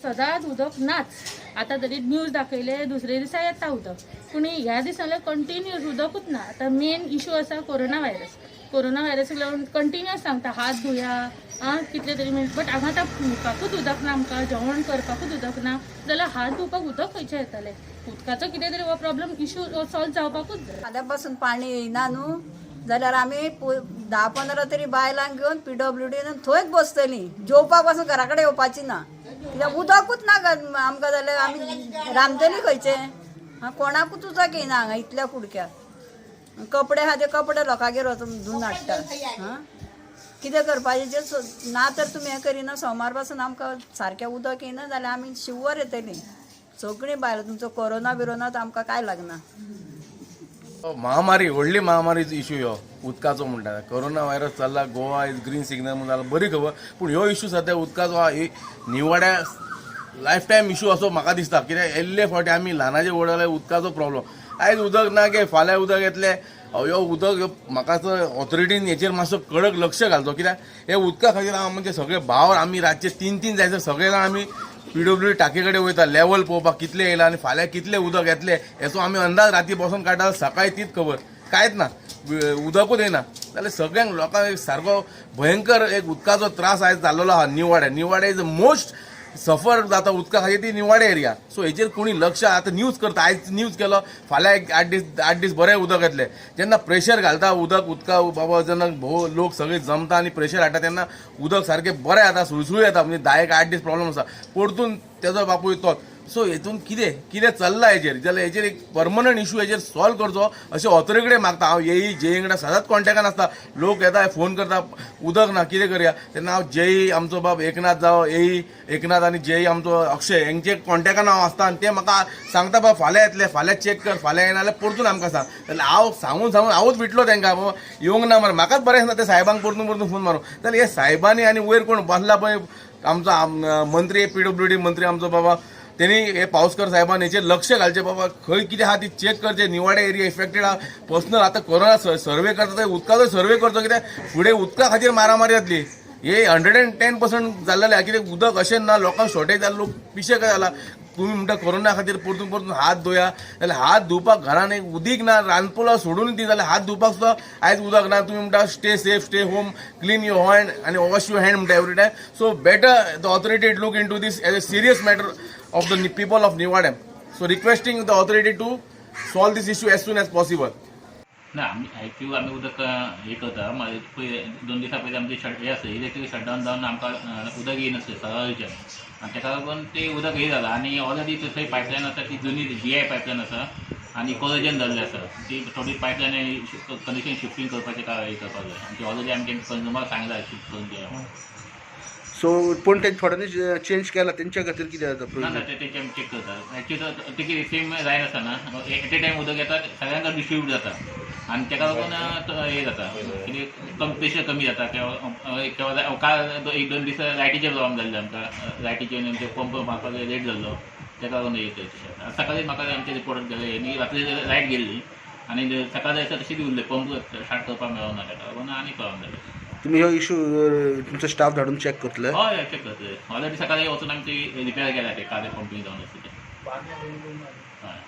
सदांच उदक नाच. आता तरी न्यूज दाखयले दुसरे दिसा येता उदक, पूण ह्या दिसांनी कंटिन्यूअस उदकूच ना. आता मेन इशू आसा कोरोना व्हायरस लागून कंटिन्यूअस सांगता हात धुया कितले तरी मिनट. बट हांगा आतां पिवपाकूच उदक ना, आमकां जेवण करपाकूच उदक ना जाल्यार हात धुवपाक उदक खंयचें येतलें. उदकाचो कितें तरी हो प्रॉब्लेम इशू सॉल्व जावपाकूच जाय. फाल्यां पासून पाणी येयना न्हू जाल्यार आमी 10-15 तरी बायलांक घेवन PWD थंयच बसतलीं. जेवपाक पासून घरा कडेन येवपाची ना, कित्याक उदकूच ना आमकां. जाल्यार आमी रांदतलीं खंयचें? कोणाकूच उदक येयना हांगा इतल्या कुडक्याक. कपडे आहा ते कपडे लोकांगेर वचून धुवन हाडटा. कितें करपाचें? ना तर तुमी हें करिना. सोमार पासून आमकां सारकें उदक येयना जाल्यार आमी शिवर येतलीं सगळीं बायलां. तुमचो कोरोना बिरोना तर आमकां कांय लागना. महामारी व्हडली महामारीचो इश्यू ह्यो उदकाचो म्हणटा. कोरोना व्हायरस चल्ला, गोवा इज ग्रीन सिग्नल म्हणून जाल्यार बरी खबर. पूण ह्यो इश्यू सद्या उदकाचो हा निवाड्या लायफ टायम इश्यू असो म्हाका दिसता. कित्याक येल्ले फावटी आमी ल्हानाचे व्हड जाल्यार उदकाचो प्रॉब्लम. आयज उदक ना गे फाल्यां उदक येतलें. ह्यो उदक म्हाका ऑथॉरिटीन हेचेर मातसो कडक लक्ष घालचो. कित्याक हे उदका खातीर हांव म्हणजे सगळे भाव आमी रातचे 3-3 जायसर सगळे जाण आमी PWD टाकी कडेन वयता लेवल पळोवपाक कितले येयला आनी फाल्यां कितले उदक येतले हेचो आमी अंदाज राती बसून काडटा. सकाळी तीच खबर कांयच ना, उदकूच येना. जाल्यार सगळ्यांक लोकांक एक सारको भयंकर एक उदकाचो त्रास आयज जाल्लो आहा. निवाडे इज द मोस्ट सफर जाता उदका खातीर ती निवाडे एरिया. सो हेचेर कोणी लक्ष आतां न्यूज करता. आयज न्यूज केलो फाल्यां एक 8 दीस बरें उदक येतलें. जेन्ना प्रेशर घालता उदका बाबा जेन्ना भोव लोक सगळे जमता आनी प्रेशर हाडटा तेन्ना उदक सारकें बरें जाता, सुळसुळी येता. म्हणजे 10-8 दीस प्रॉब्लेम आसा. परतून तेजो बापूय तोच. सो हेतून कितें चल्लां हेचेर जाल्यार हेचेर एक परमनंट इश्यू हेचेर सॉल्व करचो अशें ऑथॉरिटी कडेन मागता. हांव जेई कडेन सदांच कॉन्टॅक्टान आसता. लोक येता फोन करता उदक ना कितें करया. तेन्ना हांव जेई आमचो बाब एकनाथ जावं एकनाथ आनी जेई आमचो अक्षय हेंचे कॉन्टॅक्टान हांव आसता. आनी ते म्हाका सांगता बाबा फाल्यां येतले, फाल्यां चॅक कर, फाल्यां येना जाल्यार परतून आमकां सांग. जाल्यार हांव सांगून हांवूच विटलो तांकां बाबा येवंक ना मरे. म्हाकाच बरें दिसना ते साहेबांक परतून फोन मारूं. जाल्यार हे साहेबांनी आनी वयर कोण बसला पळय आमचो मंत्री PWD मंत्री आमचो बाबा त्यांनी हे पावसकर साहेबांनी हेचेर लक्ष घालचे. बाबा खंय कितें आहा ती चॅक करचे. निवाडे एरिया इफेक्टेड आहा. पर्सनल आतां कोरोना सर्वे करता ते उदकाचो सर्वे करचो. कित्याक फुडें उदका खातीर मारामारी जातली. हे 110% जाल्लेलें. कितें उदक अशें ना, लोकांक शॉर्टेज जाला, लोक पिशे काय जाला. तुम्ही म्हणटा कोरोना खातीर परतून हात धुया. जाल्यार हात धुवपाक घरान एक उदीक ना, रांदपुला सोडून दी जाल्यार हात धुवपाक सुद्दां आयज उदक ना. तुम्ही म्हणटा stay safe, stay home, clean your hand आनी वॉश युअर हँड म्हणटा every time. So better the authority look into these as a serious matter of the people of Niwadam. So requesting the authority to solve this issue as soon as possible. ना आम्ही उदक हे करता. 2 दिसा पयलीं आमचे हे आसा इलेक्ट्रीक शटडावन जावन आमकां उदक येयनासलें सकाळच्यान. आनी ताका लागून ते उदक हे जालां. आनी ऑलरेडी थंय पायपलायन आसा ती जुनी GI पायपलायन आसा आनी कोरोजन जाल्लें आसा. ती थोडी पायपलायन कनेक्शन शिफ्टिंग करपाचें हे करपाक जाय. आनी ऑलरेडी आमी कंज्युमराक सांगला शिफ्ट करून दिया. सो पूण ते थोड्यांनी चेंज केला त्यांच्या खातीर कितें जाता? ना ते आमी चेक करता. एक्चुअली तेकी सेम जायन आसा ना, एट ए टायम उदक येता सगळ्यांक डिस्ट्रिब्यूट जाता. आनी ताका लागून हे जाता कितें प्रेशर कमी जाता. केवा 1-2 दीस लायटीचे प्रॉब्लेम जाल्ले आमकां. लायटीचे पंप मारपाक लेट जाल्लो ताका लागून हे करता. सकाळी म्हाका आमचे रिपोर्ट केले आनी रात्री लायट गेल्ली आनी सकाळी जायसर तशीच उरले. पंप स्टार्ट करपाक मेळना ताका लागून आनी प्रॉब्लेम जाले. तुम्ही हो इश्यू तुमचो स्टाफ धाडून चेक करतले? हय चेक करतले. ऑलरेडी सकाळी वचून आमी ती रिपेअर केल्या ते काले पंपींग जावन आसा ते. हय.